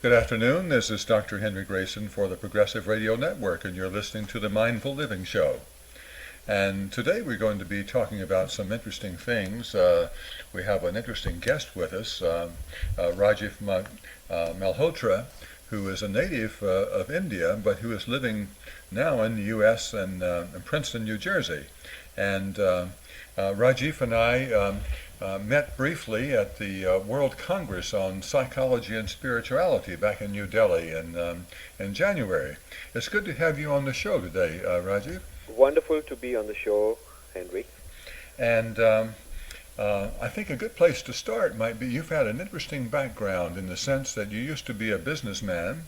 Good afternoon. This is Dr. Henry Grayson for the Progressive Radio Network, and you're listening to the Mindful Living Show. And today we're going to be talking about some interesting things. We have an interesting guest with us, Rajiv Malhotra, who is a native of India, but who is living now in the U.S. and in Princeton, New Jersey. And Rajiv and I met briefly at the World Congress on Psychology and Spirituality back in New Delhi in January. It's good to have you on the show today, Rajiv. Wonderful to be on the show, Henry. And I think a good place to start might be you've had an interesting background in the sense that you used to be a businessman,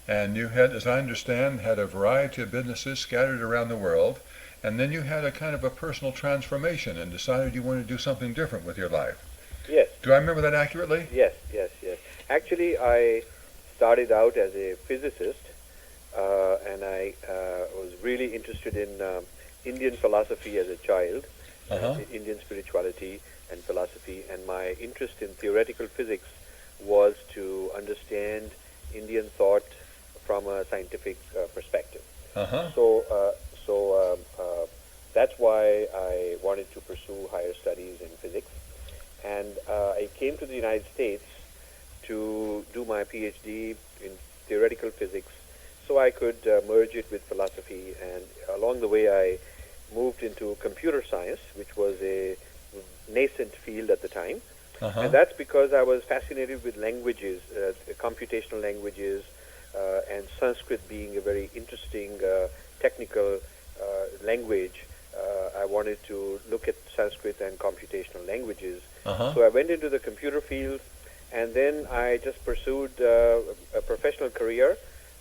and you had, as I understand, had a variety of businesses scattered around the world. And then you had a kind of a personal transformation and decided you wanted to do something different with your life. Yes. Do I remember that accurately? Yes. Actually, I started out as a physicist, and I was really interested in Indian philosophy as a child, Indian spirituality and philosophy, and my interest in theoretical physics was to understand Indian thought from a scientific perspective. So that's why I wanted to pursue higher studies in physics. And I came to the United States to do my PhD in theoretical physics so I could merge it with philosophy. And along the way, I moved into computer science, which was a nascent field at the time. And that's because I was fascinated with languages, computational languages, and Sanskrit being a very interesting technical language. I wanted to look at Sanskrit and computational languages. So I went into the computer field, and then I just pursued a professional career,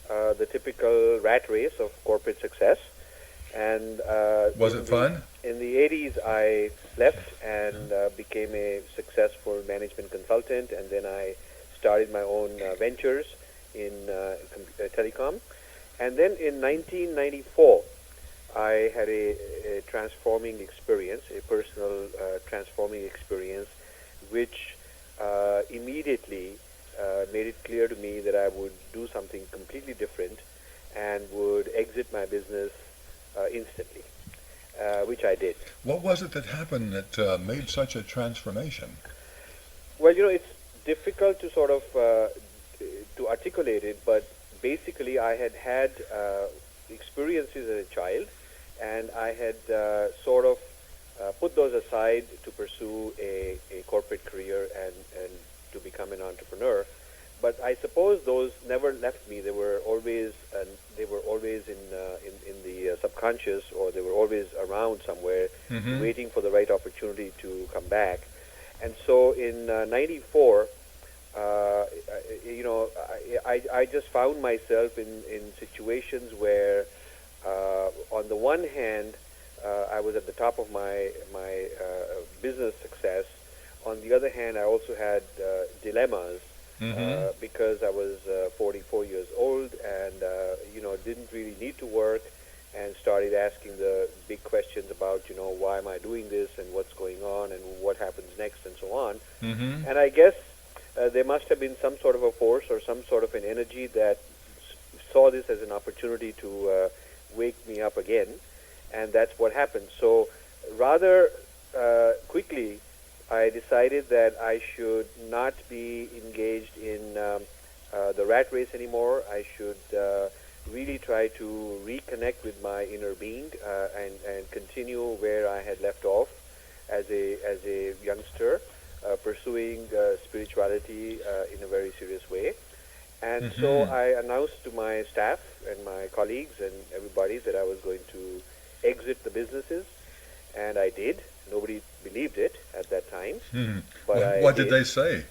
the typical rat race of corporate success. And was it fun? In the 80s, I left and became a successful management consultant, and then I started my own ventures in telecom. And then in 1994, I had a transforming experience, a personal transforming experience, which immediately made it clear to me that I would do something completely different and would exit my business instantly, which I did. What was it that happened that made such a transformation? Well, it's difficult to sort of to articulate it, but basically I had experiences as a child, and I had sort of put those aside to pursue a corporate career and to become an entrepreneur. But I suppose those never left me. They were always in the subconscious, or they were always around somewhere, waiting for the right opportunity to come back. And so in '94, I just found myself in situations where, on the one hand, I was at the top of my business success. On the other hand, I also had dilemmas because I was 44 years old and didn't really need to work, and started asking the big questions about why am I doing this and what's going on and what happens next and so on. And I guess there must have been some sort of a force or some sort of an energy that saw this as an opportunity to wake me up again, and that's what happened. So rather quickly, I decided that I should not be engaged in the rat race anymore. I should really try to reconnect with my inner being and continue where I had left off as a youngster, pursuing spirituality in a very serious way. And so I announced to my staff and my colleagues and everybody that I was going to exit the businesses, and I did. Nobody believed it at that time. But what did they say?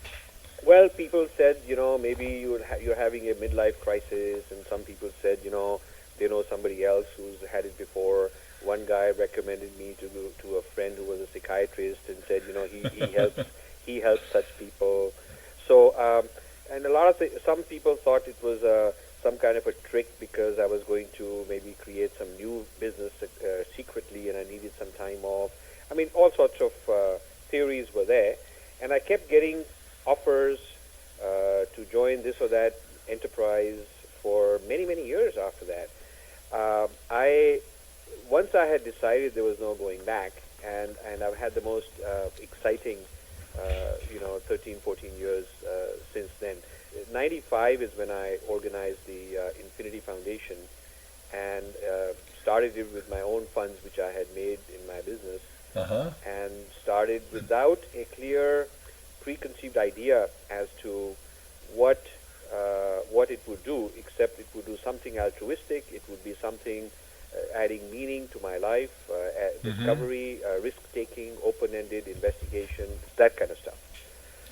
Well, people said, maybe you're having a midlife crisis, and some people said, they know somebody else who's had it before. One guy recommended me to a friend who was a psychiatrist and said, he helps such people. So, and some people thought it was some kind of a trick because I was going to maybe create some new business secretly, and I needed some time off. I mean, all sorts of theories were there, and I kept getting offers to join this or that enterprise for many, many years after that. I Once I had decided there was no going back, and I've had the most exciting, 13, 14 years since then. 95 is when I organized the Infinity Foundation and started it with my own funds, which I had made in my business, and started without a clear preconceived idea as to what it would do, except it would do something altruistic. It would be something adding meaning to my life, discovery, risk-taking, open-ended investigation, that kind of stuff.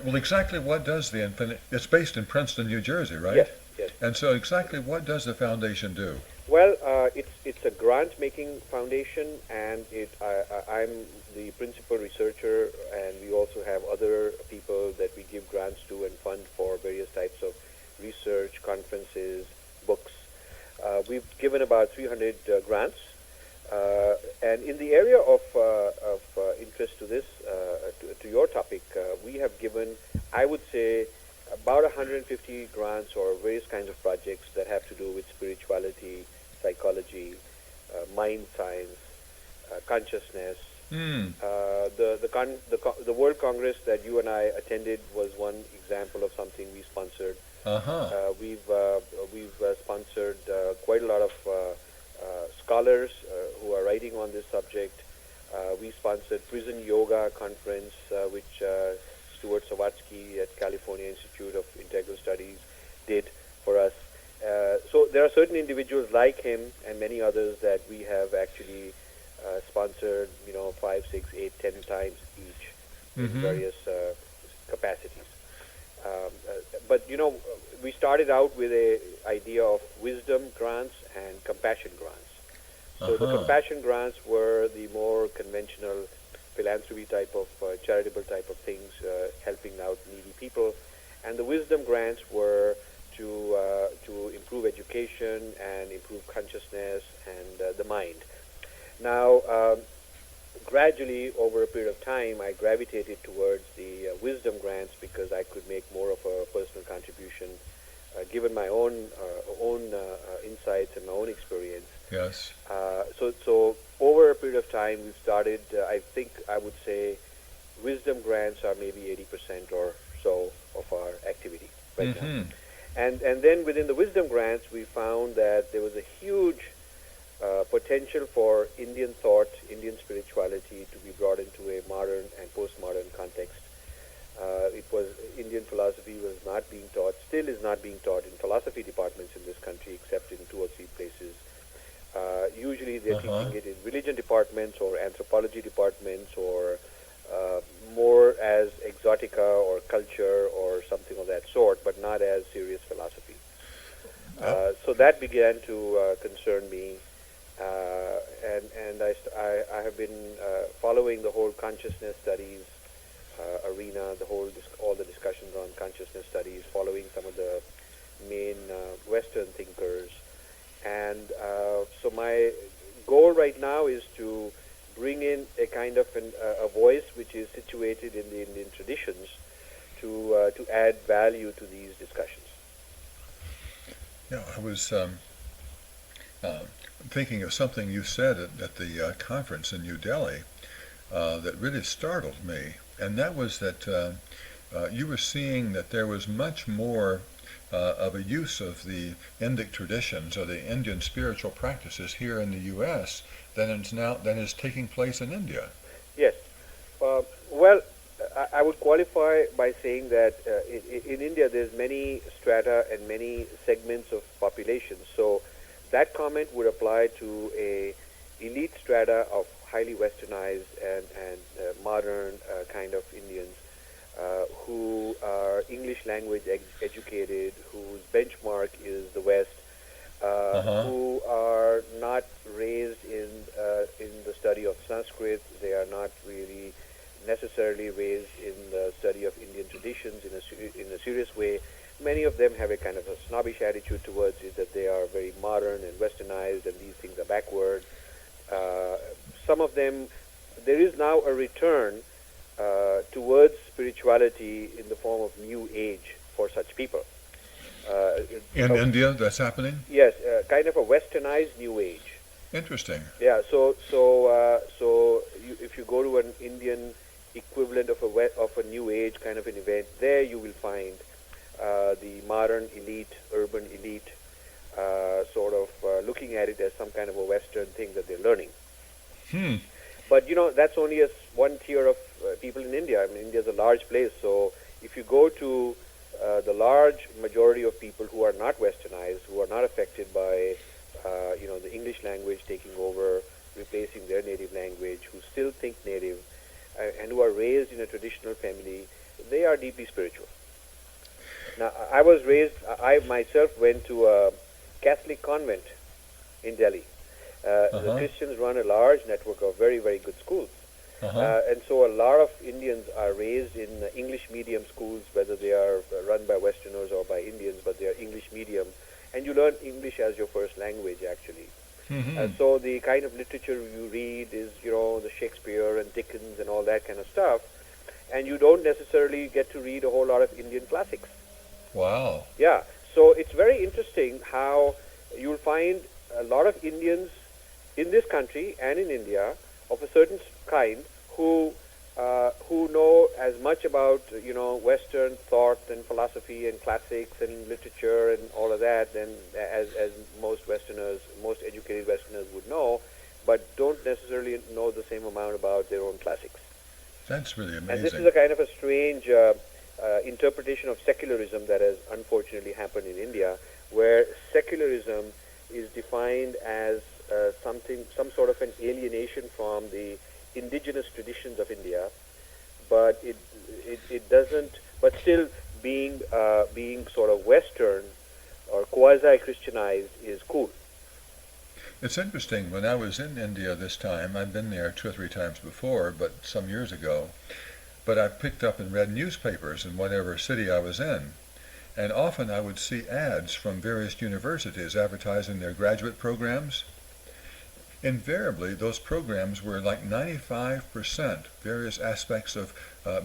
Well, exactly what does the Infinite... It's based in Princeton, New Jersey, right? Yes, yes. And so exactly what does the foundation do? Well, it's a grant-making foundation, and I'm the principal researcher, and we also have other people that we give grants to and fund for various types of research, conferences, books. We've given about 300 grants, and in the area of interest to this, to your topic, we have given, I would say, about 150 grants or various kinds of projects that have to do with spirituality, psychology, mind science, consciousness. The World Congress that you and I attended was one example of something we sponsored. We've sponsored quite a lot of scholars who are writing on this subject. We sponsored Prison Yoga Conference, which Stuart Sawatsky at California Institute of Integral Studies did for us. So there are certain individuals like him and many others that we have actually sponsored, 5, 6, 8, 10 times each in various capacities. But we started out with a idea of wisdom grants and compassion grants. So the compassion grants were the more conventional philanthropy type of charitable type of things, helping out needy people, and the wisdom grants were to improve education and improve consciousness and the mind. Now, gradually over a period of time, I gravitated towards the wisdom grants because I could make more of a personal contribution, given my own insights and my own experience. Yes. So over a period of time, we've started. I would say, wisdom grants are maybe 80% or so of our activity right now. And then within the wisdom grants, we found that there was a huge potential for Indian thought, Indian spirituality to be brought into a modern and postmodern context. Indian philosophy was not being taught, still is not being taught in philosophy departments in this country, except in 2 or 3 places. Usually they're teaching it in religion departments or anthropology departments or more as exotica or culture or something of that sort, but not as serious philosophy. So that began to concern me. And I have been following the whole consciousness studies arena, all the discussions on consciousness studies, following some of the main Western thinkers. And so my goal right now is to bring in a kind of a voice which is situated in the Indian traditions to add value to these discussions. Yeah, I was thinking of something you said at the conference in New Delhi that really startled me, and that was that you were seeing that there was much more of a use of the Indic traditions or the Indian spiritual practices here in the U.S. than is taking place in India. Yes. Well, I would qualify by saying that in India there's many strata and many segments of population. So that comment would apply to a elite strata of highly westernized and modern kind of Indians who are English language educated, whose benchmark is the West, who are not raised in the study of Sanskrit. They are not really necessarily raised in the study of Indian traditions in a serious way. Many of them have a kind of a snobbish attitude towards it, that they are very modern and westernized and these things are backward. Some of them, there is now a return towards spirituality in the form of New Age for such people. In India, that's happening? Yes, kind of a westernized New Age. Interesting. Yeah, if you go to an Indian equivalent of a New Age kind of an event, there you will find the modern elite, urban elite, looking at it as some kind of a Western thing that they're learning. Hmm. But that's only one tier of people in India. I mean, India is a large place, so if you go to the large majority of people who are not westernized, who are not affected by the English language taking over, replacing their native language, who still think native, and who are raised in a traditional family, they are deeply spiritual. Now, I myself went to a Catholic convent in Delhi. The Christians run a large network of very, very good schools. And so a lot of Indians are raised in English medium schools, whether they are run by Westerners or by Indians, but they are English medium. And you learn English as your first language, actually. So the kind of literature you read is, the Shakespeare and Dickens and all that kind of stuff. And you don't necessarily get to read a whole lot of Indian classics. Wow. Yeah. So it's very interesting how you'll find a lot of Indians in this country and in India of a certain kind who know as much about Western thought and philosophy and classics and literature and all of that than as most educated Westerners would know, but don't necessarily know the same amount about their own classics. That's really amazing. And this is a kind of a strange interpretation of secularism that has unfortunately happened in India, where secularism is defined as some sort of an alienation from the indigenous traditions of India, but it doesn't. But still, being sort of Western or quasi-Christianized is cool. It's interesting. When I was in India this time, I've been there 2 or 3 times before, but some years ago. But I picked up and read newspapers in whatever city I was in, and often I would see ads from various universities advertising their graduate programs. Invariably, those programs were like 95% various aspects of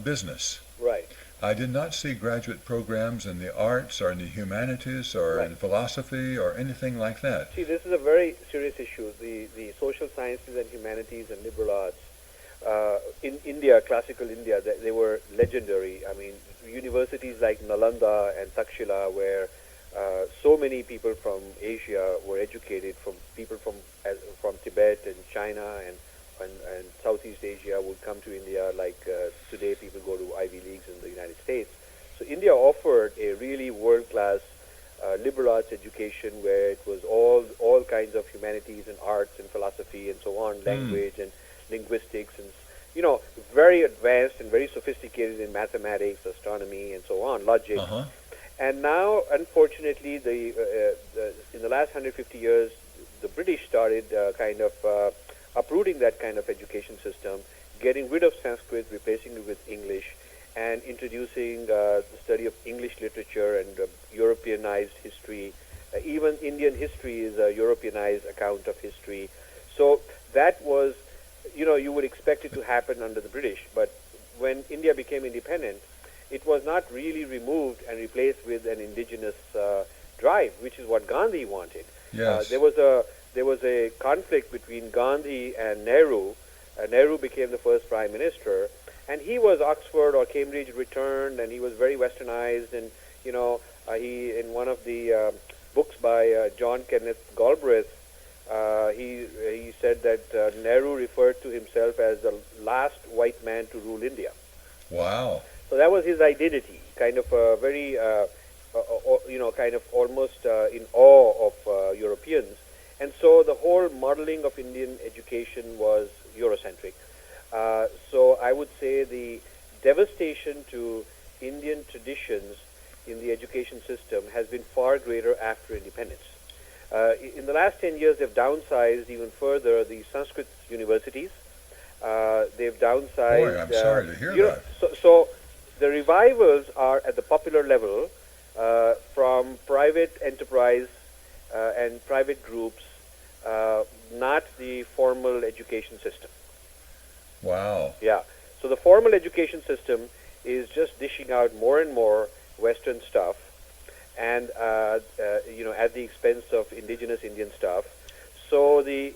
business. Right. I did not see graduate programs in the arts or in the humanities or in philosophy or anything like that. See, this is a very serious issue. The social sciences and humanities and liberal arts in India, classical India, they were legendary. I mean, universities like Nalanda and Takshila, where so many people from Asia were educated, from people from Tibet and China and Southeast Asia would come to India, like today people go to Ivy Leagues in the United States. So India offered a really world-class liberal arts education where it was all kinds of humanities and arts and philosophy and so on, language and linguistics and, very advanced and very sophisticated in mathematics, astronomy and so on, logic. And now, unfortunately, in the last 150 years, the British started uprooting that kind of education system, getting rid of Sanskrit, replacing it with English, and introducing the study of English literature and Europeanized history. Even Indian history is a Europeanized account of history. So that was, you would expect it to happen under the British, but when India became independent, it was not really removed and replaced with an indigenous drive, which is what Gandhi wanted. Yes. There was a conflict between Gandhi and Nehru. Nehru became the first prime minister, and he was Oxford or Cambridge returned, and he was very westernized. And he in one of the books by John Kenneth Galbraith, he said that Nehru referred to himself as the last white man to rule India. Wow. So that was his identity, kind of very, kind of almost in awe of Europeans. And so the whole modeling of Indian education was Eurocentric. So I would say the devastation to Indian traditions in the education system has been far greater after independence. In the last 10 years, they've downsized even further the Sanskrit universities. They've downsized... Boy, I'm sorry to hear that. So the revivals are at the popular level from private enterprise and private groups, not the formal education system. Wow. Yeah. So the formal education system is just dishing out more and more Western stuff, and at the expense of indigenous Indian stuff. So the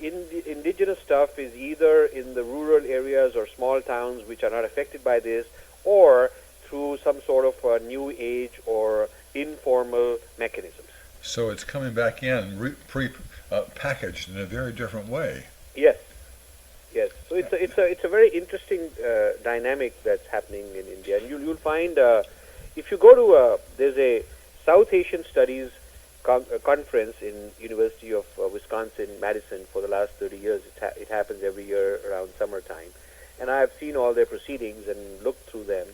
indigenous stuff is either in the rural areas or small towns which are not affected by this, or through some sort of new age or informal mechanisms. So it's coming back in packaged in a very different way. Yes, yes. So it's a very interesting dynamic that's happening in India, and you'll find if you go to there's a South Asian Studies conference in University of Wisconsin Madison for the last 30 years. It happens every year around summertime, and I've seen all their proceedings and looked through them.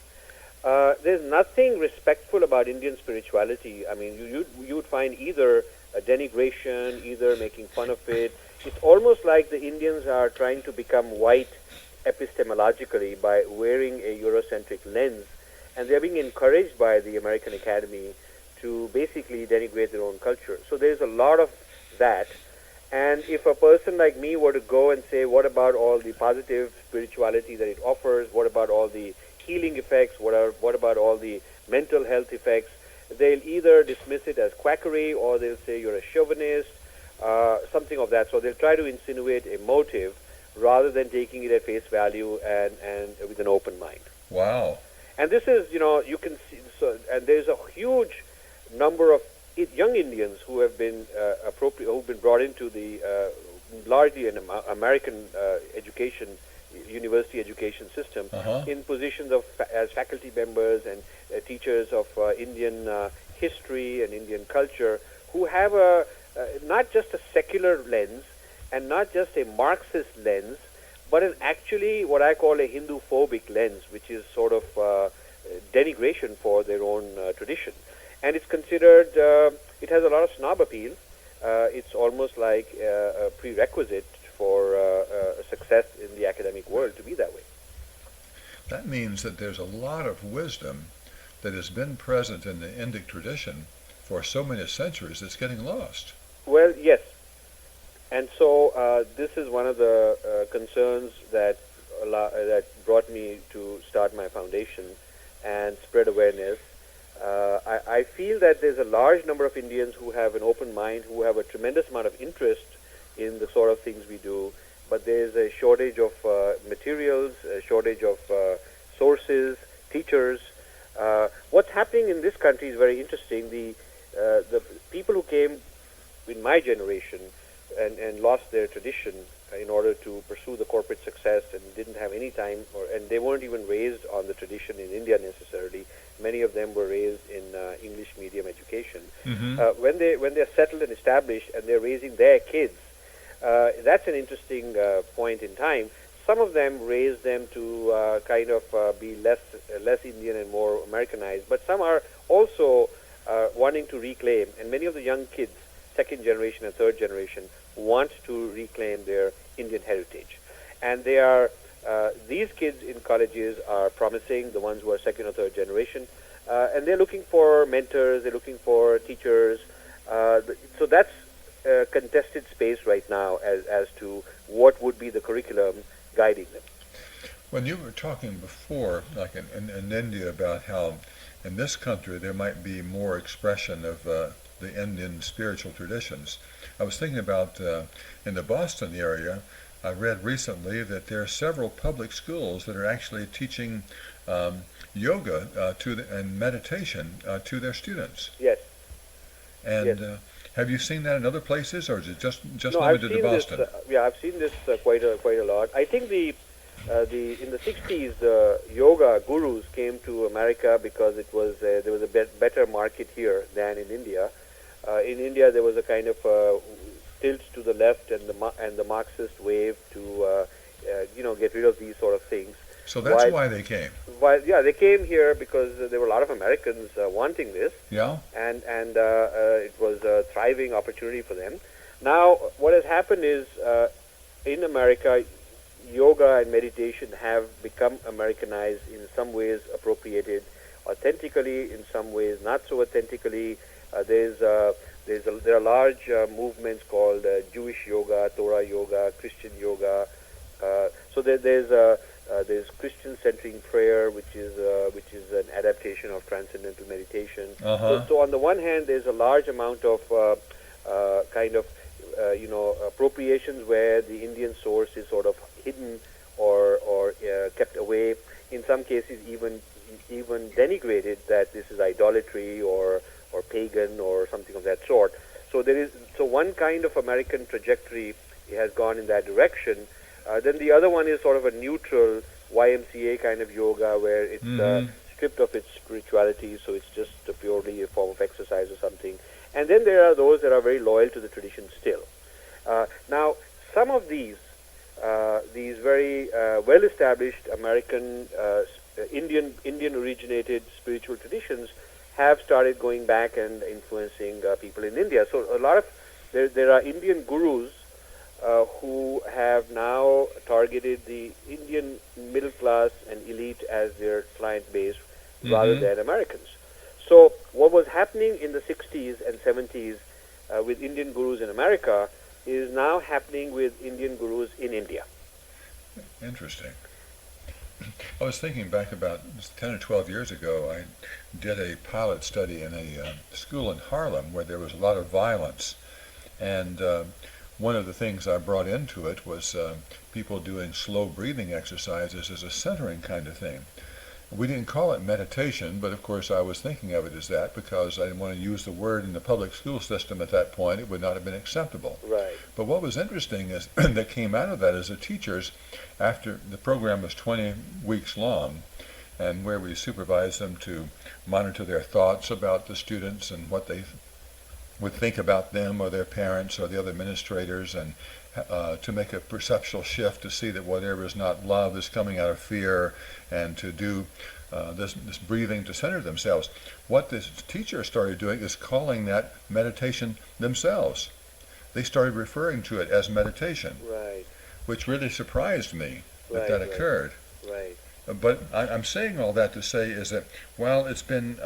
There's nothing respectful about Indian spirituality. I mean, you would find either a denigration, either making fun of it. It's almost like the Indians are trying to become white epistemologically by wearing a Eurocentric lens, and they're being encouraged by the American Academy to basically denigrate their own culture. So there's a lot of that. And if a person like me were to go and say, what about all the positive spirituality that it offers? What about all the healing effects? What about all the mental health effects? They'll either dismiss it as quackery, or they'll say you're a chauvinist, something of that. So they'll try to insinuate a motive rather than taking it at face value and with an open mind. Wow. And this is, you can see, and there's a huge number of young Indians who have been who've been brought into the largely an American education, university education system, in positions of as faculty members and teachers of Indian history and Indian culture, who have not just a secular lens and not just a Marxist lens, but an actually what I call a Hindu-phobic lens, which is sort of denigration for their own tradition. And it's considered, it has a lot of snob appeal. It's almost like a prerequisite for success in the academic world to be that way. That means that there's a lot of wisdom that has been present in the Indic tradition for so many centuries that's getting lost. Well, yes. And so this is one of the concerns that brought me to start my foundation and spread awareness. I feel that there's a large number of Indians who have an open mind, who have a tremendous amount of interest in the sort of things we do, but there's a shortage of materials, a shortage of sources, teachers. What's happening in this country is very interesting. The people who came in my generation and lost their tradition in order to pursue the corporate success and didn't have any time, and they weren't even raised on the tradition in India necessarily. Many of them were raised in English medium education. Mm-hmm. When they're settled and established and they're raising their kids, that's an interesting point in time. Some of them raise them to kind of be less Indian and more Americanized, but some are also wanting to reclaim, and many of the young kids, second generation and third generation, want to reclaim their Indian heritage. And they are these kids in colleges are promising, the ones who are second or third generation, and they're looking for mentors, they're looking for teachers. So that's a contested space right now as to what would be the curriculum guiding them. When you were talking before, like in India, about how in this country there might be more expression of the Indian spiritual traditions, I was thinking about in the Boston area, I read recently that there are several public schools that are actually teaching yoga and meditation to their students. Yes. And yes. Have you seen that in other places, or is it just no, limited to Boston? I've seen this quite a lot. I think in the 60s, the yoga gurus came to America because it was there was a better market here than in India. In India, there was a kind of tilt to the left and the Marxist wave to get rid of these sort of things. So that's why they came. They came here because there were a lot of Americans wanting this. Yeah. And it was a thriving opportunity for them. Now, what has happened is in America, yoga and meditation have become Americanized, in some ways appropriated authentically, in some ways not so authentically. There are large movements called Jewish yoga, Torah yoga, Christian yoga. So there's There's Christian centering prayer, which is an adaptation of transcendental meditation. Uh-huh. So on the one hand, there's a large amount of appropriations where the Indian source is sort of hidden or kept away. In some cases, even denigrated, that this is idolatry or pagan or something of that sort. So one kind of American trajectory has gone in that direction. Then the other one is sort of a neutral YMCA kind of yoga where it's stripped of its spirituality, so it's just purely a form of exercise or something. And then there are those that are very loyal to the tradition still. Now, some of these very well-established American Indian-originated spiritual traditions have started going back and influencing people in India. So a lot of there are Indian gurus who have now targeted the Indian middle class and elite as their client base rather than Americans. So what was happening in the 60s and 70s with Indian gurus in America is now happening with Indian gurus in India. Interesting. I was thinking back about 10 or 12 years ago, I did a pilot study in a school in Harlem where there was a lot of violence. And one of the things I brought into it was people doing slow breathing exercises as a centering kind of thing. We didn't call it meditation, but of course I was thinking of it as that because I didn't want to use the word in the public school system at that point. It would not have been acceptable. Right. But what was interesting is that came out of that is the teachers, after the program was 20 weeks long, and where we supervised them to monitor their thoughts about the students and what they would think about them or their parents or the other administrators, and to make a perceptual shift to see that whatever is not love is coming out of fear, and to do this breathing to center themselves. What this teacher started doing is calling that meditation themselves. They started referring to it as meditation, Right. which really surprised me that Right, occurred. Right. But I'm saying all that to say is that while it's been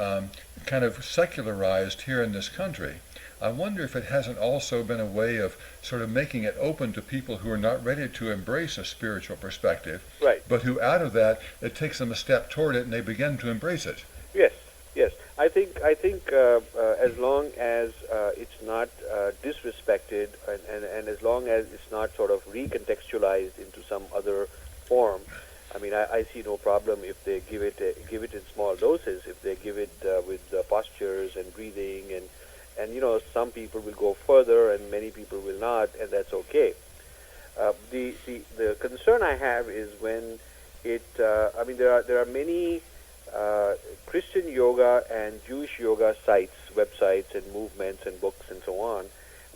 kind of secularized here in this country, I wonder if it hasn't also been a way of sort of making it open to people who are not ready to embrace a spiritual perspective, Right. but who out of that, it takes them a step toward it and they begin to embrace it. Yes. Yes. I think as long as it's not disrespected and as long as it's not sort of recontextualized into some other form, I mean, I see no problem if they give it in small doses. If they give it with postures and breathing, and some people will go further and many people will not, and that's okay. The concern I have is when it. I mean, there are many Christian yoga and Jewish yoga sites, websites, and movements and books and so on,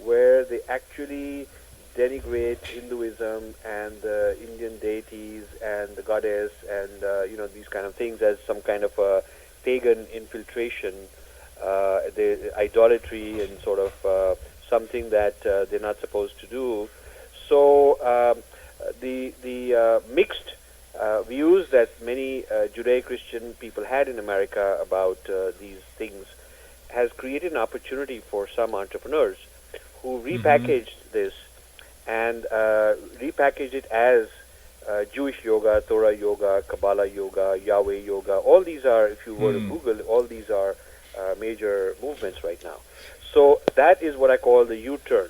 where they actually denigrate Hinduism and the Indian deities and the goddess and these kind of things as some kind of a pagan infiltration, the idolatry and sort of something that they're not supposed to do. So the mixed views that many Judeo-Christian people had in America about these things has created an opportunity for some entrepreneurs who repackaged this and repackaged it as Jewish yoga, Torah yoga, Kabbalah yoga, Yahweh yoga. All these are, if you were to Google, all these are major movements right now. So that is what I call the U-turn.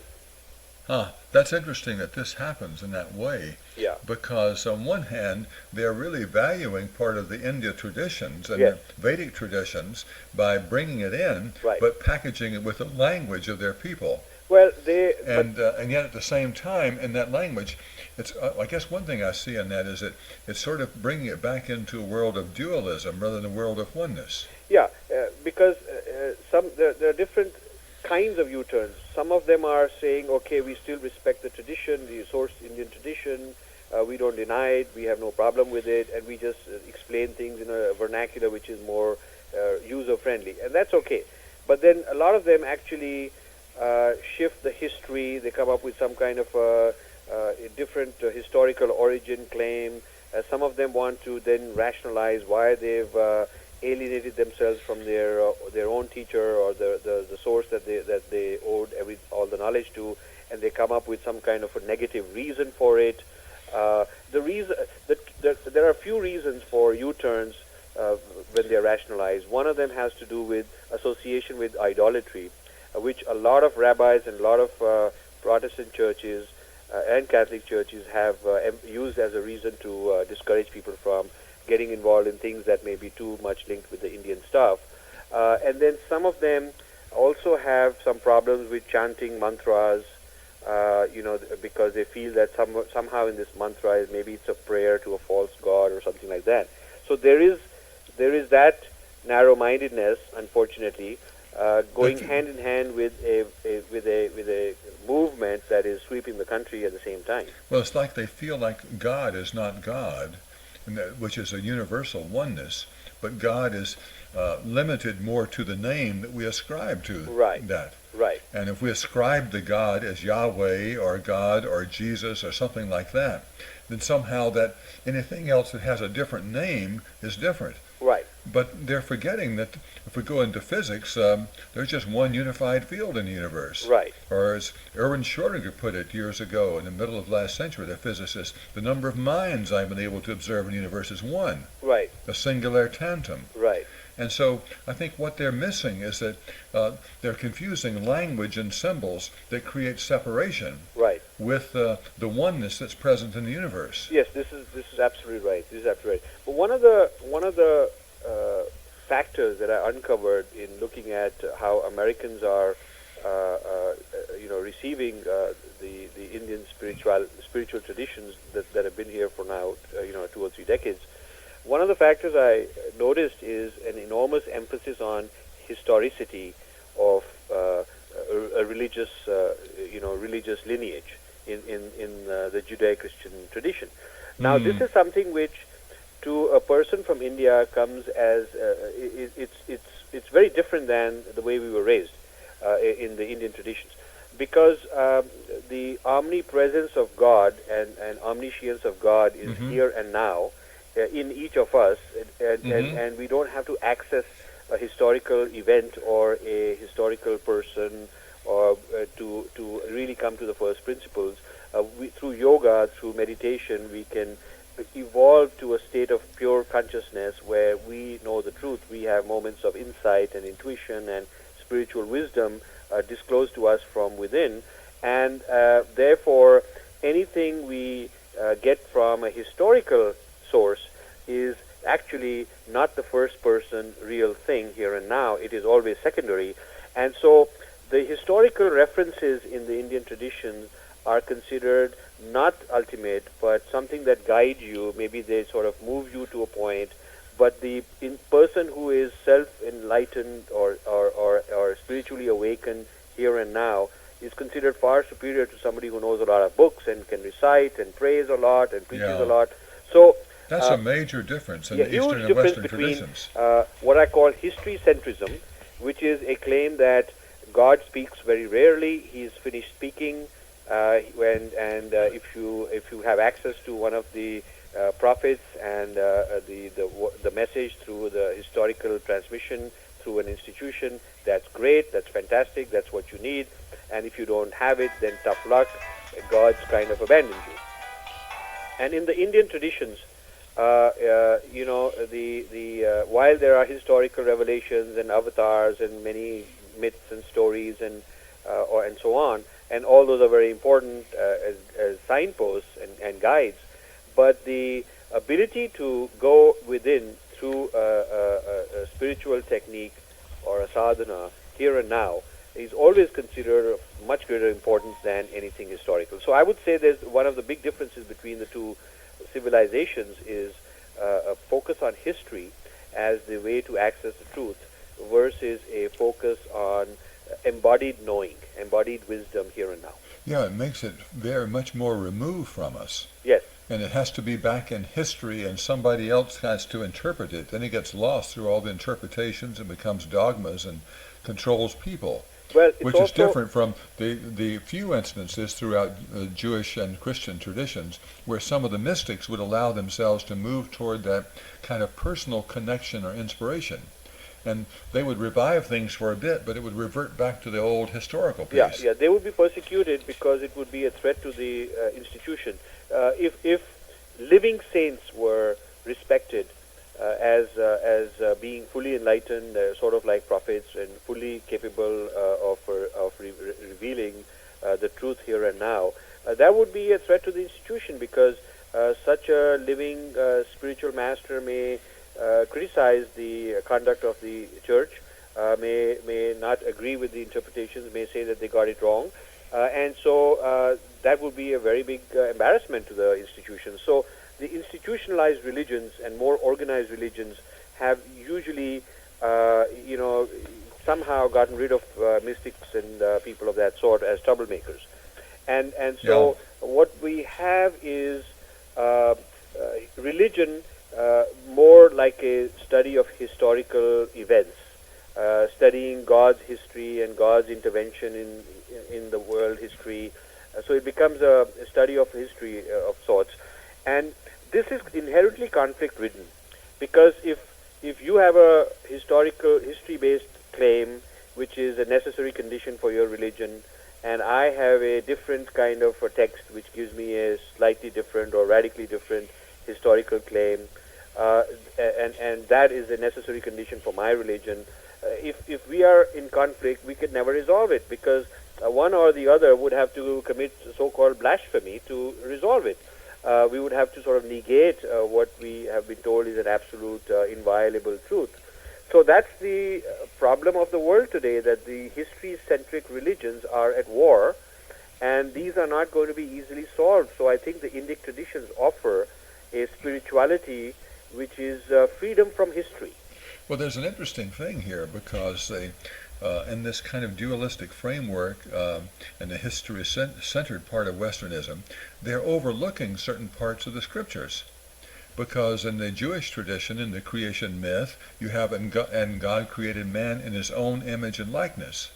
That's interesting that this happens in that way. Yeah. Because on one hand, they're really valuing part of the India traditions and Yes. the Vedic traditions by bringing it in, Right. but packaging it with the language of their people. Well, And yet at the same time, in that language, it's I guess one thing I see in that is that it's sort of bringing it back into a world of dualism rather than a world of oneness. Yeah, because there are different kinds of U-turns. Some of them are saying, okay, we still respect the tradition, the source Indian tradition. We don't deny it. We have no problem with it, and we just explain things in a vernacular which is more user-friendly, and that's okay. But then a lot of them actually shift the history. They come up with some kind of a different historical origin claim. Some of them want to then rationalize why they've alienated themselves from their own teacher or the source that they owed all the knowledge to, and they come up with some kind of a negative reason for it. The reason there are a few reasons for U-turns when they are rationalized. One of them has to do with association with idolatry, which a lot of rabbis and a lot of Protestant churches and Catholic churches have used as a reason to discourage people from getting involved in things that may be too much linked with the Indian stuff. And then some of them also have some problems with chanting mantras, because they feel that somehow in this mantra, maybe it's a prayer to a false god or something like that. So there is that narrow-mindedness, unfortunately, going hand in hand with a movement that is sweeping the country at the same time. Well, it's like they feel like God is not God, which is a universal oneness, but God is limited more to the name that we ascribe to that. Right. And if we ascribe the God as Yahweh or God or Jesus or something like that, then somehow that anything else that has a different name is different. Right. But they're forgetting that if we go into physics, there's just one unified field in the universe. Right. Or as Erwin Schrödinger put it years ago, in the middle of last century, the physicist, the number of minds I've been able to observe in the universe is one. Right. A singular tantum. Right. And so I think what they're missing is that they're confusing language and symbols that create separation with the oneness that's present in the universe. Yes, this is absolutely right. This is absolutely right. But one of the factors that I uncovered in looking at how Americans are, receiving the Indian spiritual traditions that have been here for now, 2 or 3 decades. One of the factors I noticed is an enormous emphasis on historicity of a religious, religious lineage in the Judeo-Christian tradition. Now, this is something which, to a person from India, comes as it's very different than the way we were raised in the Indian traditions, because the omnipresence of God and omniscience of God is here and now. In each of us, and we don't have to access a historical event or a historical person or to really come to the first principles. Through yoga, through meditation, we can evolve to a state of pure consciousness where we know the truth. We have moments of insight and intuition and spiritual wisdom disclosed to us from within, and therefore anything we get from a historical source is actually not the first person real thing here and now. It is always secondary. And so the historical references in the Indian tradition are considered not ultimate, but something that guide you. Maybe they sort of move you to a point, but the person who is self-enlightened or spiritually awakened here and now is considered far superior to somebody who knows a lot of books and can recite and prays a lot and preaches a lot. So that's a major difference in the Eastern and Western traditions. What I call history centrism, which is a claim that God speaks very rarely. He's finished speaking, if you have access to one of the prophets and the message through the historical transmission through an institution, that's great. That's fantastic. That's what you need. And if you don't have it, then tough luck. God's kind of abandoned you. And in the Indian traditions, while there are historical revelations and avatars and many myths and stories and so on, and all those are very important as signposts and guides, but the ability to go within through a spiritual technique or a sadhana here and now is always considered of much greater importance than anything historical. So I would say there's one of the big differences between the two civilizations is a focus on history as the way to access the truth versus a focus on embodied knowing, embodied wisdom here and now. Yeah, it makes it very much more removed from us. Yes. And it has to be back in history and somebody else has to interpret it. Then it gets lost through all the interpretations and becomes dogmas and controls people. Well, which is different from the few instances throughout Jewish and Christian traditions where some of the mystics would allow themselves to move toward that kind of personal connection or inspiration. And they would revive things for a bit, but it would revert back to the old historical Yeah, piece. yeah, they would be persecuted because it would be a threat to the institution. If living saints were respected as being fully enlightened, sort of like prophets, and fully capable of revealing the truth here and now, that would be a threat to the institution, because such a living spiritual master may criticize the conduct of the church, may not agree with the interpretations, may say that they got it wrong, and so that would be a very big embarrassment to the institution. So the institutionalized religions and more organized religions have usually, somehow gotten rid of mystics and people of that sort as troublemakers. And so what we have is religion more like a study of historical events, studying God's history and God's intervention in the world history. So it becomes a study of history of sorts. And this is inherently conflict-ridden, because if you have a history-based claim, which is a necessary condition for your religion, and I have a different kind of a text which gives me a slightly different or radically different historical claim, and that is a necessary condition for my religion. If we are in conflict, we could never resolve it, because one or the other would have to commit so-called blasphemy to resolve it. We would have to sort of negate what we have been told is an absolute, inviolable truth. So that's the problem of the world today, that the history-centric religions are at war, and these are not going to be easily solved. So I think the Indic traditions offer a spirituality which is freedom from history. Well, there's an interesting thing here, because in this kind of dualistic framework and the history-centered part of Westernism, they're overlooking certain parts of the scriptures. Because in the Jewish tradition, in the creation myth, you have and God created man in his own image and likeness.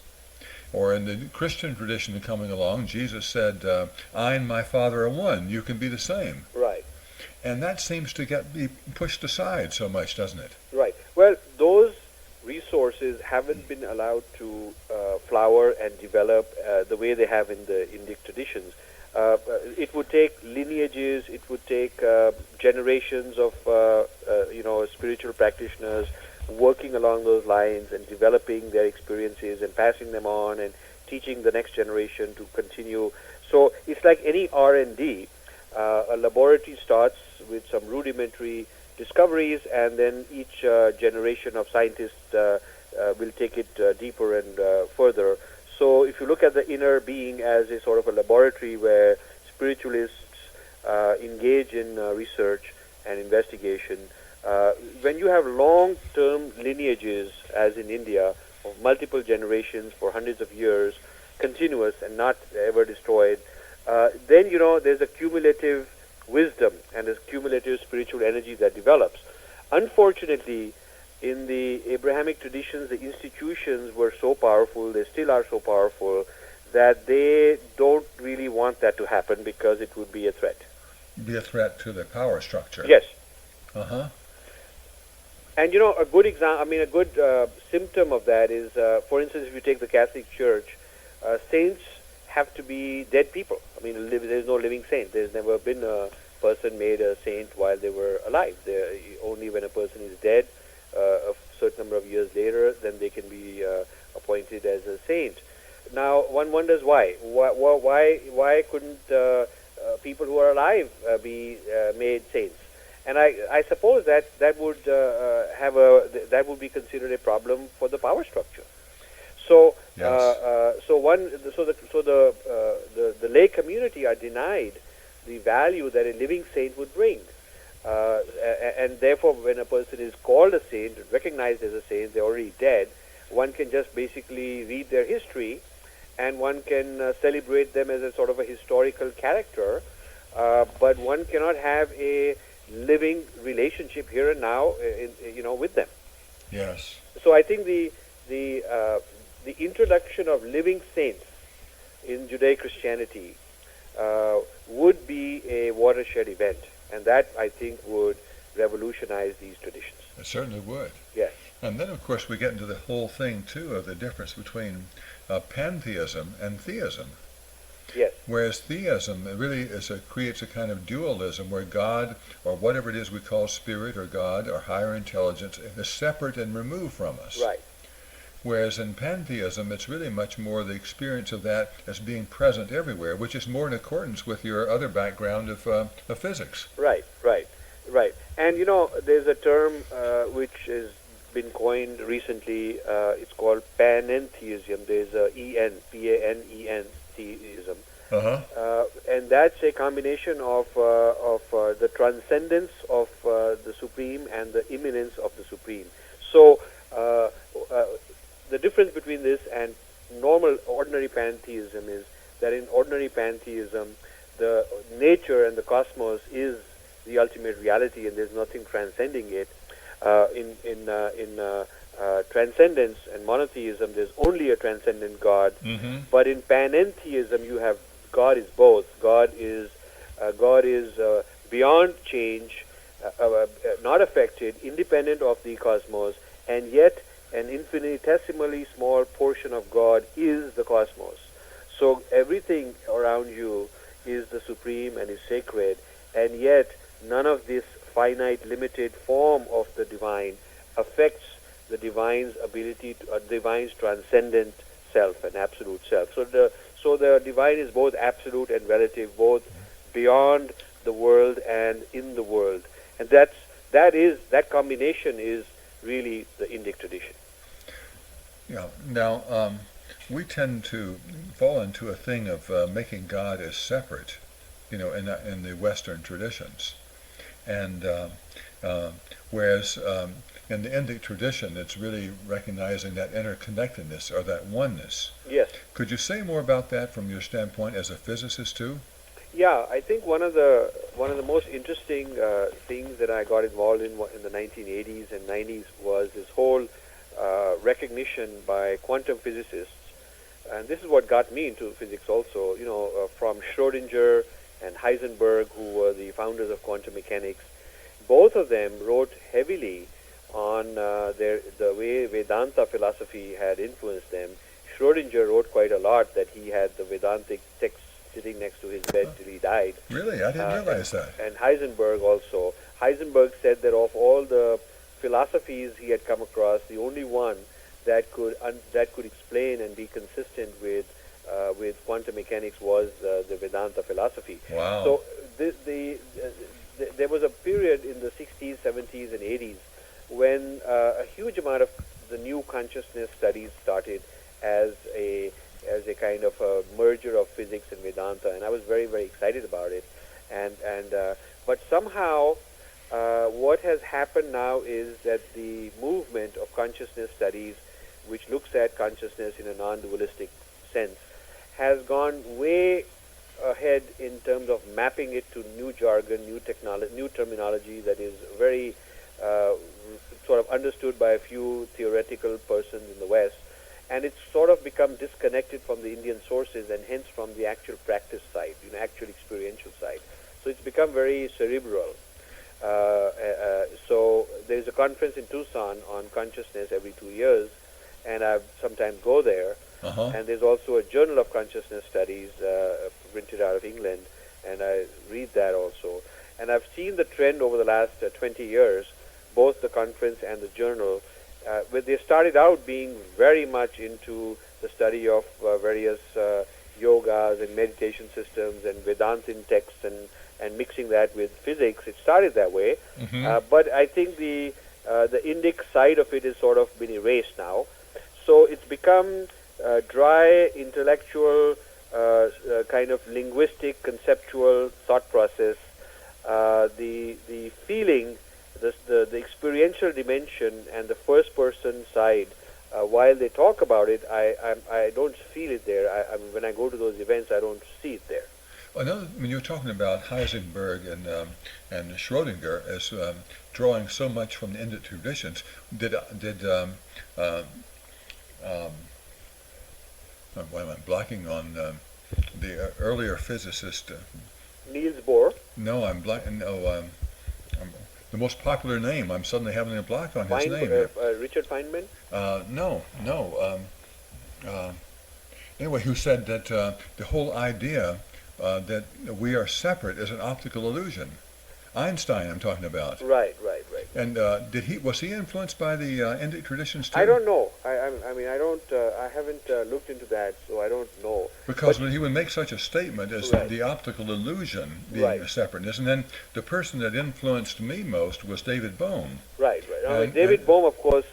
Or in the Christian tradition coming along, Jesus said, I and my Father are one, you can be the same. Right. And that seems to be pushed aside so much, doesn't it? Right. Well, those resources haven't been allowed to flower and develop the way they have in the Indic traditions. It would take lineages, it would take generations of spiritual practitioners working along those lines and developing their experiences and passing them on and teaching the next generation to continue. So it's like any R&D. A laboratory starts with some rudimentary discoveries, and then each generation of scientists will take it deeper and further. So if you look at the inner being as a sort of a laboratory where spiritualists engage in research and investigation, when you have long-term lineages, as in India, of multiple generations for hundreds of years, continuous and not ever destroyed, then, there's a cumulative wisdom and a cumulative spiritual energy that develops. Unfortunately, in the Abrahamic traditions, the institutions were so powerful, they still are so powerful, that they don't really want that to happen, because it would be a threat. Be a threat to the power structure. Yes. Uh-huh. And, a good symptom of that is, for instance, if you take the Catholic Church, saints have to be dead people. There's no living saint. There's never been a person made a saint while they were alive. Only when a person is dead, a certain number of years later, then they can be appointed as a saint. Now, one wonders why. Why couldn't people who are alive be made saints? And I suppose that would that would be considered a problem for the power structure. So, yes. The lay community are denied the value that a living saint would bring. And therefore, when a person is called a saint, recognized as a saint, they're already dead, one can just basically read their history, and one can celebrate them as a sort of a historical character, but one cannot have a living relationship here and now, with them. Yes. So I think the introduction of living saints in Judeo-Christianity would be a watershed event, and that, I think, would revolutionize these traditions. It certainly would. Yes. And then, of course, we get into the whole thing, too, of the difference between pantheism and theism. Yes. Whereas theism really creates a kind of dualism where God, or whatever it is we call spirit or God or higher intelligence, is separate and removed from us. Right. Whereas in pantheism, it's really much more the experience of that as being present everywhere, which is more in accordance with your other background of physics. Right. And there's a term which has been coined recently. It's called panentheism. There's a P-A-N-E-N, theism. And that's a combination of the transcendence of the supreme and the immanence of the supreme. So the difference between this and ordinary pantheism is that in ordinary pantheism, the nature and the cosmos is the ultimate reality, and there's nothing transcending it. In transcendence and monotheism, there's only a transcendent God. Mm-hmm. But in panentheism, you have God is both. God is beyond change, not affected, independent of the cosmos, and yet an infinitesimally small portion of God is the cosmos. So everything around you is the supreme and is sacred, and yet none of this finite, limited form of the divine affects the divine's ability, divine's transcendent self and absolute self. So the divine is both absolute and relative, both beyond the world and in the world, and that combination is really the Indic tradition. Yeah. Now, we tend to fall into a thing of making God as separate, in the Western traditions, and whereas in the Indic tradition, it's really recognizing that interconnectedness or that oneness. Yes. Could you say more about that from your standpoint as a physicist too? Yeah, I think one of the most interesting things that I got involved in the 1980s and 90s was this whole recognition by quantum physicists, and this is what got me into physics also. From Schrödinger and Heisenberg, who were the founders of quantum mechanics. Both of them wrote heavily on the way Vedanta philosophy had influenced them. Schrödinger wrote quite a lot that he had the Vedantic text sitting next to his bed till he died. Really? I didn't realize that. And Heisenberg also. Heisenberg said that of all the philosophies he had come across, the only one that could explain and be consistent with quantum mechanics was the Vedanta philosophy. Wow. So there was a period in the 60s, 70s, and 80s when a huge amount of the new consciousness studies started as a kind of a merger of physics and Vedanta, and I was very, very excited about it. But somehow, what has happened now is that the movement of consciousness studies, which looks at consciousness in a non-dualistic sense, has gone way ahead in terms of mapping it to new jargon, new terminology that is very sort of understood by a few theoretical persons in the West, and it's sort of become disconnected from the Indian sources and hence from the actual practice side, actual experiential side. So it's become very cerebral. So there's a conference in Tucson on consciousness every 2 years, and I sometimes go there. And there's also a Journal of Consciousness Studies printed out of England, and I read that also. And I've seen the trend over the last 20 years, both the conference and the journal, where they started out being very much into the study of various yogas and meditation systems and Vedantin texts and mixing that with physics. It started that way, but I think the Indic side of it has sort of been erased now. So it's become dry, intellectual, kind of linguistic, conceptual thought process. The feeling, the experiential dimension, and the first-person side. While they talk about it, I don't feel it there. I mean, when I go to those events, I don't see it there. When you're talking about Heisenberg and Schrödinger as drawing so much from the Indic traditions, why am I blocking on the earlier physicist? Niels Bohr. No, I'm The most popular name. I'm suddenly having a block on his name here. Richard Feynman? No, no. Uh, anyway, who said that the whole idea that we are separate is an optical illusion. Einstein, I'm talking about. Right. And was he influenced by the Indic traditions too? I don't know. I mean, I don't. I haven't looked into that, so I don't know. Because when he would make such a statement as Right. the optical illusion being Right. a separateness, and then the person that influenced me most was David Bohm. Right. David Bohm, of course,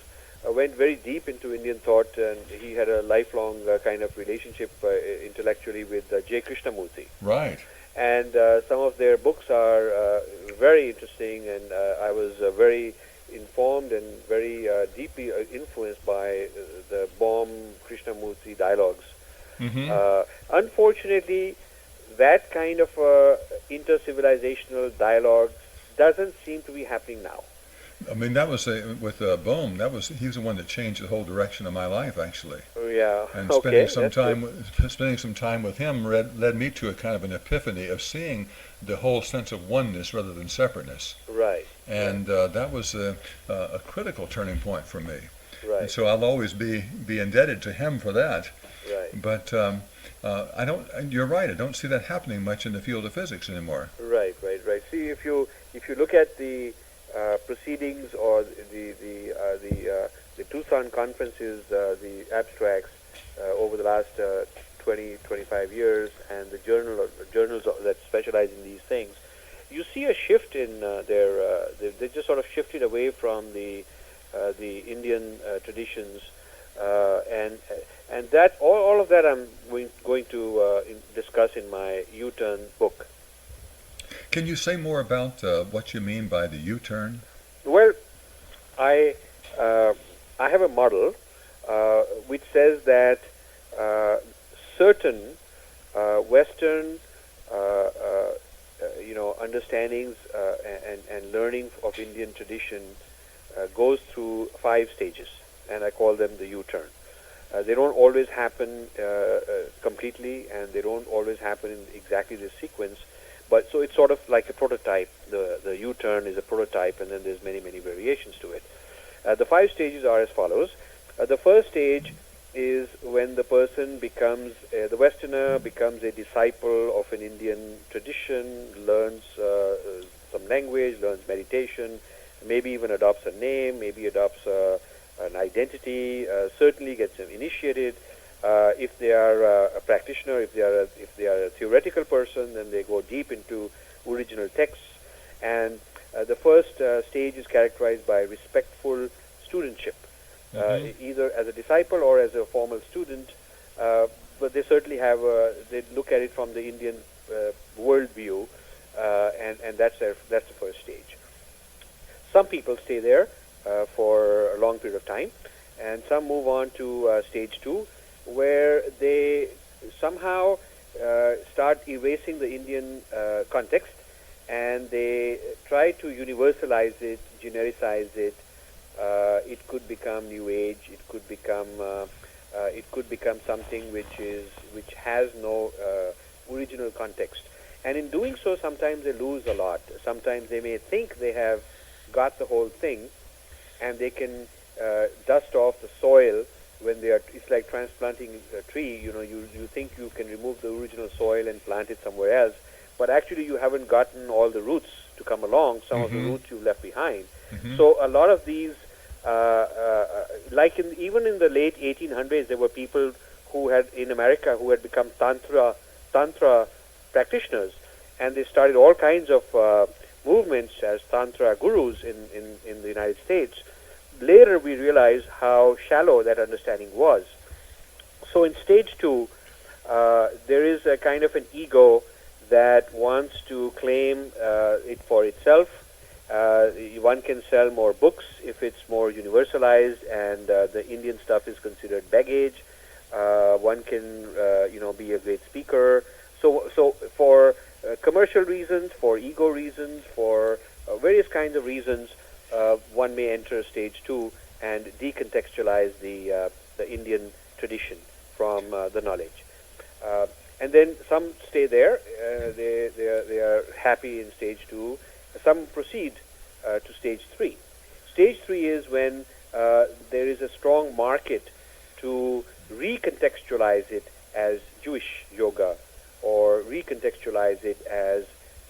went very deep into Indian thought, and he had a lifelong kind of relationship intellectually with J. Krishnamurti. Right. And some of their books are very interesting, and I was very informed and very deeply influenced by the Bohm-Krishnamurti dialogues. Unfortunately, that kind of inter-civilizational dialogue doesn't seem to be happening now. I mean, that was with Bohm. He was the one that changed the whole direction of my life, actually. Yeah. And Okay. spending some time with him led me to a kind of an epiphany of seeing the whole sense of oneness rather than separateness. Right. And that was a critical turning point for me. Right. And so I'll always be indebted to him for that. Right. But I don't. You're right. I don't see that happening much in the field of physics anymore. Right. See, if you look at the proceedings or the Tucson conferences, the abstracts over the last 20-25 years, and the journals that specialize in these things, you see a shift in they just sort of shifted away from the Indian traditions, and that all of that I'm going to discuss in my U-turn book. Can you say more about what you mean by the U-turn? Well, I have a model which says that certain Western understandings and learning of Indian tradition goes through 5 stages, and I call them the U-turn. They don't always happen completely, and they don't always happen in exactly this sequence. But so it's sort of like a prototype. The U-turn is a prototype, and then there's many variations to it. The 5 stages are as follows. The first stage is when the person becomes, the Westerner becomes a disciple of an Indian tradition, learns some language, learns meditation, maybe even adopts a name, maybe adopts an identity, certainly gets initiated. If they are a practitioner, if they are a theoretical person, then they go deep into original texts. And the first stage is characterized by respectful studentship, either as a disciple or as a formal student. But they certainly they look at it from the Indian worldview, and that's the first stage. Some people stay there for a long period of time, and some move on to stage 2, where they somehow start erasing the Indian context, and they try to universalize it, genericize it. It could become New Age. It could become something which has no original context. And in doing so, sometimes they lose a lot. Sometimes they may think they have got the whole thing, and they can dust off the soil. When it's like transplanting a tree. You think you can remove the original soil and plant it somewhere else, but actually you haven't gotten all the roots to come along. Some of the roots you've left behind. So a lot of these, even in the late 1800s, there were people in America who had become tantra practitioners, and they started all kinds of movements as tantra gurus in the United States. Later, we realized how shallow that understanding was. So in stage 2, there is a kind of an ego that wants to claim it for itself. One can sell more books if it's more universalized, and the Indian stuff is considered baggage. One can, be a great speaker. So for commercial reasons, for ego reasons, for various kinds of reasons, one may enter stage 2 and decontextualize the Indian tradition from the knowledge. And then some stay there. They are happy in stage 2. Some proceed to stage 3. Stage 3 is when there is a strong market to recontextualize it as Jewish yoga, or recontextualize it as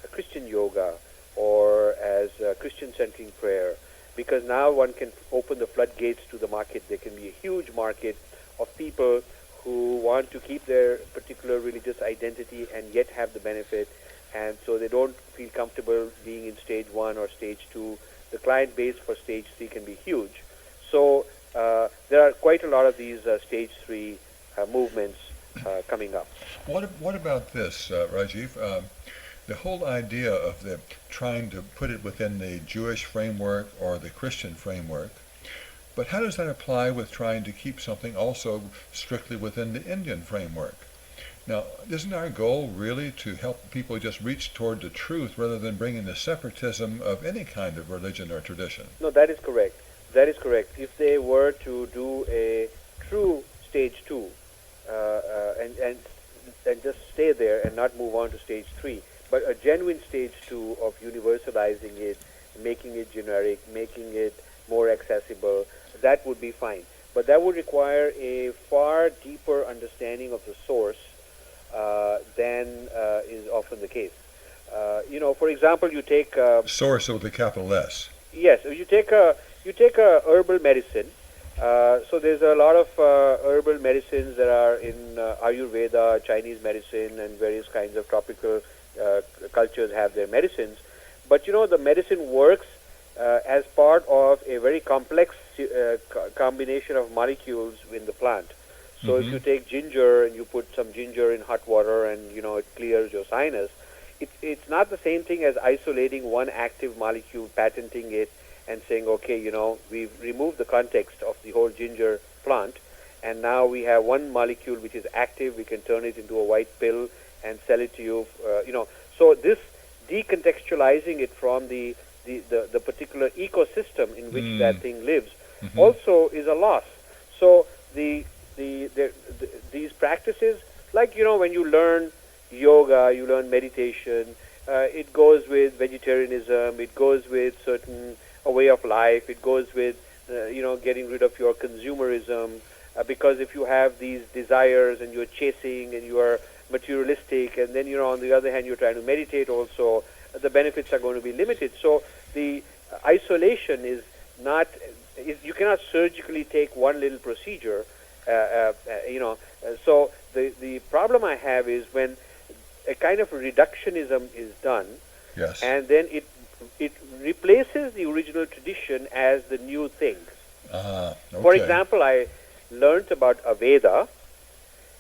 a Christian yoga, or as Christian centering prayer, because now one can open the floodgates to the market. There can be a huge market of people who want to keep their particular religious identity and yet have the benefit, and so they don't feel comfortable being in stage 1 or stage 2. The client base for stage 3 can be huge. So there are quite a lot of these stage 3 movements coming up. What about this, Rajiv? The whole idea of the trying to put it within the Jewish framework or the Christian framework, but how does that apply with trying to keep something also strictly within the Indian framework? Now, isn't our goal really to help people just reach toward the truth rather than bringing the separatism of any kind of religion or tradition? No, that is correct. That is correct. If they were to do a true stage 2 and just stay there and not move on to stage 3, but a genuine stage 2 of universalizing it, making it generic, making it more accessible, that would be fine. But that would require a far deeper understanding of the source than is often the case. For example, you take Source with a capital S. Yes, you take a herbal medicine. So there's a lot of herbal medicines that are in Ayurveda, Chinese medicine, and various kinds of tropical cultures have their medicines. But the medicine works as part of a very complex combination of molecules in the plant. So if you take ginger and you put some ginger in hot water and it clears your sinus, it's not the same thing as isolating one active molecule, patenting it, and saying, okay, we've removed the context of the whole ginger plant, and now we have one molecule which is active. We can turn it into a white pill and sell it to you. So this decontextualizing it from the particular ecosystem in which that thing lives also is a loss. So these practices, like when you learn yoga, you learn meditation, it goes with vegetarianism, it goes with a way of life, it goes with getting rid of your consumerism, because if you have these desires and you're chasing and you are materialistic, and then on the other hand you're trying to meditate also, the benefits are going to be limited. So the isolation is not, you cannot surgically take one little procedure, so the problem I have is when a kind of reductionism is done, yes, and then it replaces the original tradition as the new thing. Okay. For example, I learned about Aveda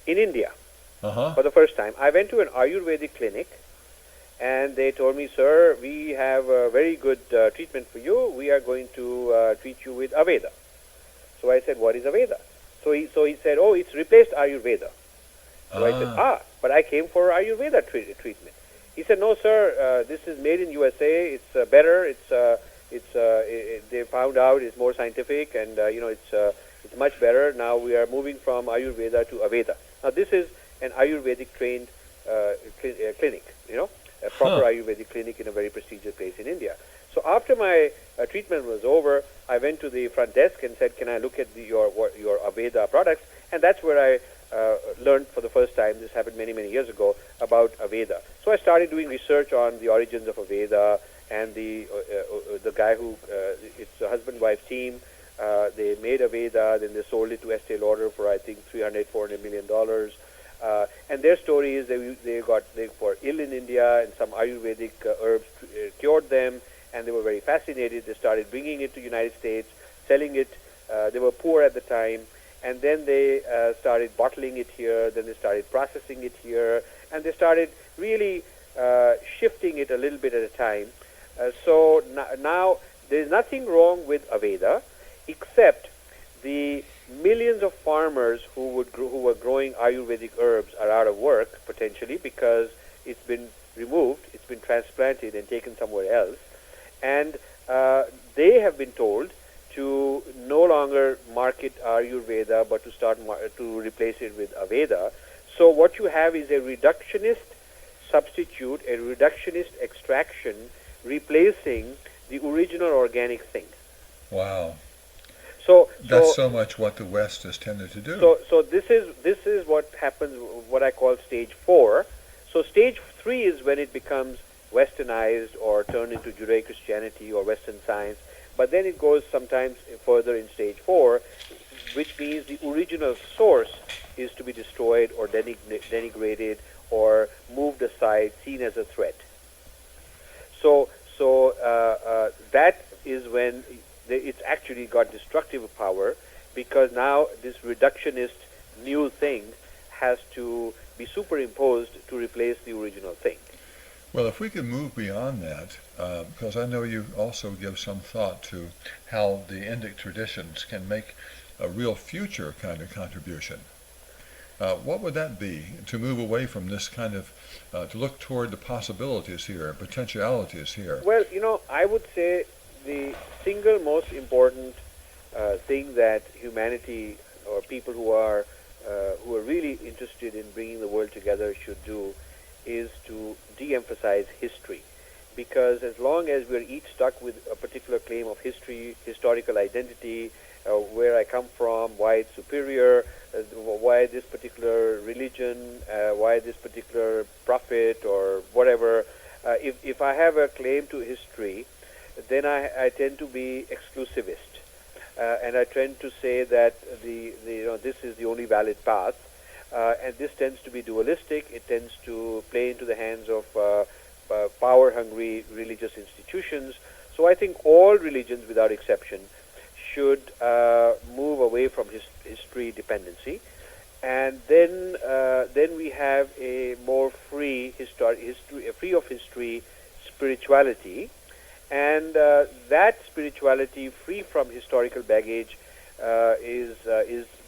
in India for the first time. I went to an Ayurvedic clinic, and they told me, sir, we have a very good treatment for you. We are going to treat you with Aveda. So I said, what is Aveda? So he said, oh, it's replaced Ayurveda. So I said, but I came for Ayurveda treatment. He said, no, sir, this is made in USA. It's better. They found out it's more scientific, and it's much better. Now we are moving from Ayurveda to Aveda. Now this is an Ayurvedic trained clinic, a proper Ayurvedic clinic in a very prestigious place in India. So after my treatment was over, I went to the front desk and said, can I look at your Aveda products? And that's where I learned for the first time, this happened many, many years ago, about Aveda. So I started doing research on the origins of Aveda, and the guy who, it's a husband-wife team, they made Aveda, then they sold it to Estee Lauder for, I think, $400 million. And their story is they were ill in India, and some Ayurvedic herbs cured them, and they were very fascinated. They started bringing it to the United States, selling it. They were poor at the time, and then they started bottling it here, then they started processing it here, and they started really shifting it a little bit at a time. So now there's nothing wrong with Aveda, except the millions of farmers who were growing Ayurvedic herbs are out of work, potentially, because it's been removed, it's been transplanted and taken somewhere else. And they have been told to no longer market Ayurveda, but to replace it with Aveda. So what you have is a reductionist substitute, a reductionist extraction, replacing the original organic thing. Wow. So, That's so much what the West has tended to do. so this is what happens. What I call stage 4. So stage 3 is when it becomes westernized or turned into Judeo-Christianity or Western science. But then it goes sometimes further in stage 4, which means the original source is to be destroyed or denigrated or moved aside, seen as a threat. So that is when it's actually got destructive power, because now this reductionist new thing has to be superimposed to replace the original thing. Well, if we could move beyond that, because I know you also give some thought to how the Indic traditions can make a real future kind of contribution. What would that be, to move away from this kind of, to look toward the possibilities here, potentialities here? Well, I would say the single most important thing that humanity or people who are really interested in bringing the world together should do is to de-emphasize history. Because as long as we're each stuck with a particular claim of history, historical identity, where I come from, why it's superior, why this particular religion, why this particular prophet or whatever, if I have a claim to history, then I tend to be exclusivist. And I tend to say that this is the only valid path. And this tends to be dualistic. It tends to play into the hands of power-hungry religious institutions. So I think all religions, without exception, should move away from history dependency, and then we have a more free of history spirituality, and that spirituality, free from historical baggage, is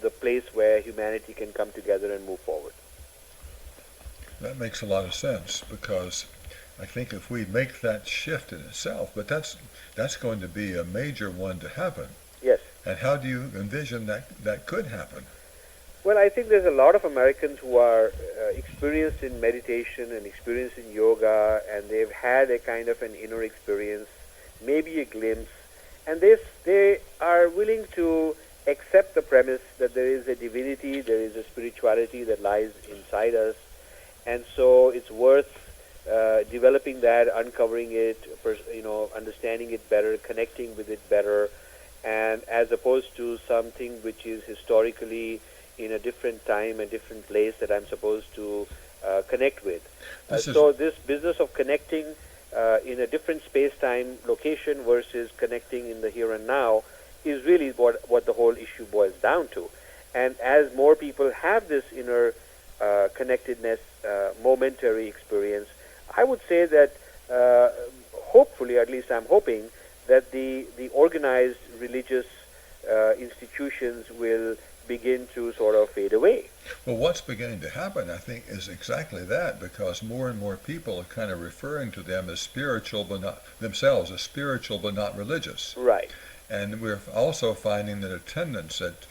the place where humanity can come together and move forward. That makes a lot of sense, because I think if we make that shift in itself, but that's going to be a major one to happen. Yes. And how do you envision that could happen? Well, I think there's a lot of Americans who are experienced in meditation and experienced in yoga, and they've had a kind of an inner experience, maybe a glimpse, and they are willing to accept the premise that there is a divinity, there is a spirituality that lies inside us, and so it's worth developing that, uncovering it, understanding it better, connecting with it better, and as opposed to something which is historically in a different time, a different place that I'm supposed to connect with. So this business of connecting in a different space-time location versus connecting in the here and now is really what the whole issue boils down to. And as more people have this inner connectedness, momentary experience, I would say that hopefully, at least I'm hoping, that the organized religious institutions will begin to sort of fade away. Well, what's beginning to happen, I think, is exactly that, because more and more people are kind of referring to them as spiritual, but not themselves as spiritual, but not religious. Right. And we're also finding that attendance at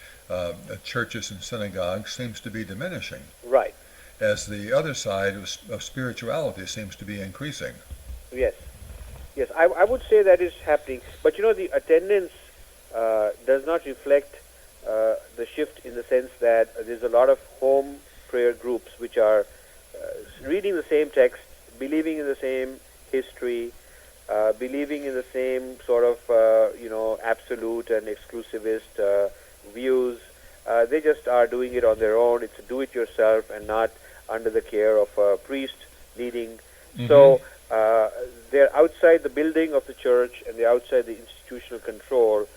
churches and synagogues seems to be diminishing. Right. As the other side of spirituality seems to be increasing. Yes. Yes, I would say that is happening. But the attendance does not reflect the shift in the sense that there's a lot of home prayer groups which are reading the same text, believing in the same history, believing in the same sort of, absolute and exclusivist views. They just are doing it on their own. It's a do-it-yourself and not under the care of a priest leading. Mm-hmm. So they're outside the building of the church and they're outside the institutional control,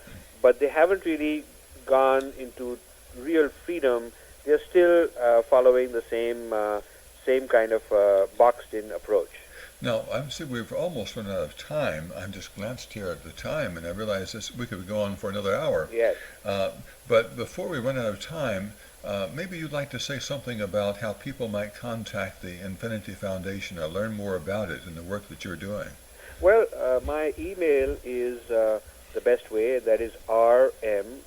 but they haven't really gone into real freedom. They're still following the same kind of boxed-in approach. Now, we've almost run out of time. I just glanced here at the time, and I realized we could go on for another hour. Yes. But before we run out of time, maybe you'd like to say something about how people might contact the Infinity Foundation or learn more about it and the work that you're doing. Well, my email is the best way. That is RM,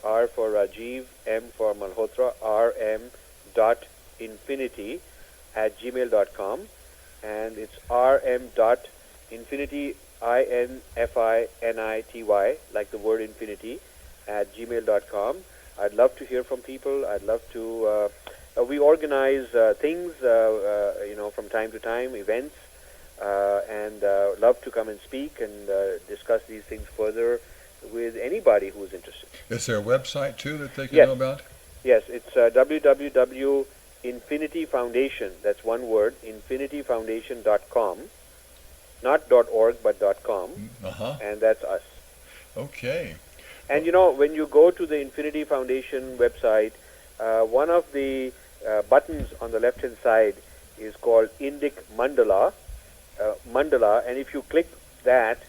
R for Rajiv, M for Malhotra, rm.infinity@gmail.com. And it's rm.infinity INFINITY, like the word infinity, at gmail.com. I'd love to hear from people. I'd love to. We organize things, from time to time, events, and love to come and speak and discuss these things further with anybody who's interested. Is there a website too that they can Yes. know about? Yes, it's www.infinityfoundation. That's one word, infinityfoundation.com. Not .org, but .com. And that's us. Okay. And when you go to the Infinity Foundation website, one of the buttons on the left-hand side is called Indic Mandala. And if you click that,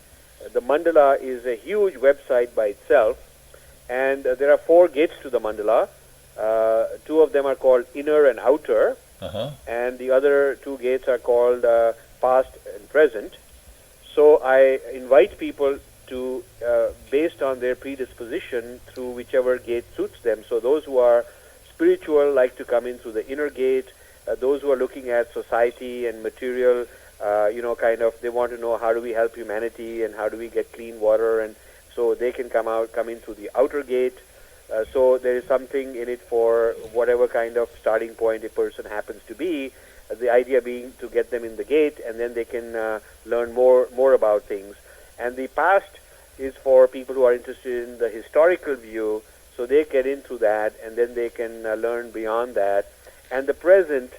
the mandala is a huge website by itself, and there are 4 gates to the mandala. 2 of them are called inner and outer, and the other 2 gates are called past and present. So I invite people to, based on their predisposition, through whichever gate suits them. So those who are spiritual like to come in through the inner gate. Those who are looking at society and material, they want to know how do we help humanity and how do we get clean water, and so they can come in through the outer gate. So there is something in it for whatever kind of starting point a person happens to be. The idea being to get them in the gate, and then they can learn more about things. And the past is for people who are interested in the historical view, so they get into that, and then they can learn beyond that. And the present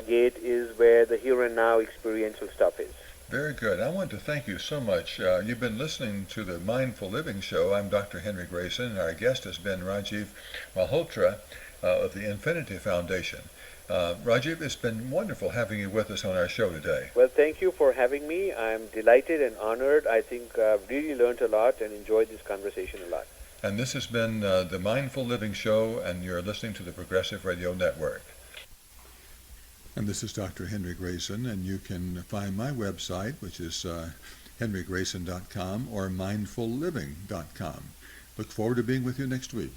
gate is where the here and now experiential stuff is. Very good. I want to thank you so much. You've been listening to the Mindful Living Show. I'm Dr. Henry Grayson, and our guest has been Rajiv Malhotra of the Infinity Foundation. Rajiv, it's been wonderful having you with us on our show today. Well, thank you for having me. I'm delighted and honored. I think I've really learned a lot and enjoyed this conversation a lot. And this has been the Mindful Living Show, and you're listening to the Progressive Radio Network. And this is Dr. Henry Grayson, and you can find my website, which is henrygrayson.com or mindfulliving.com. Look forward to being with you next week.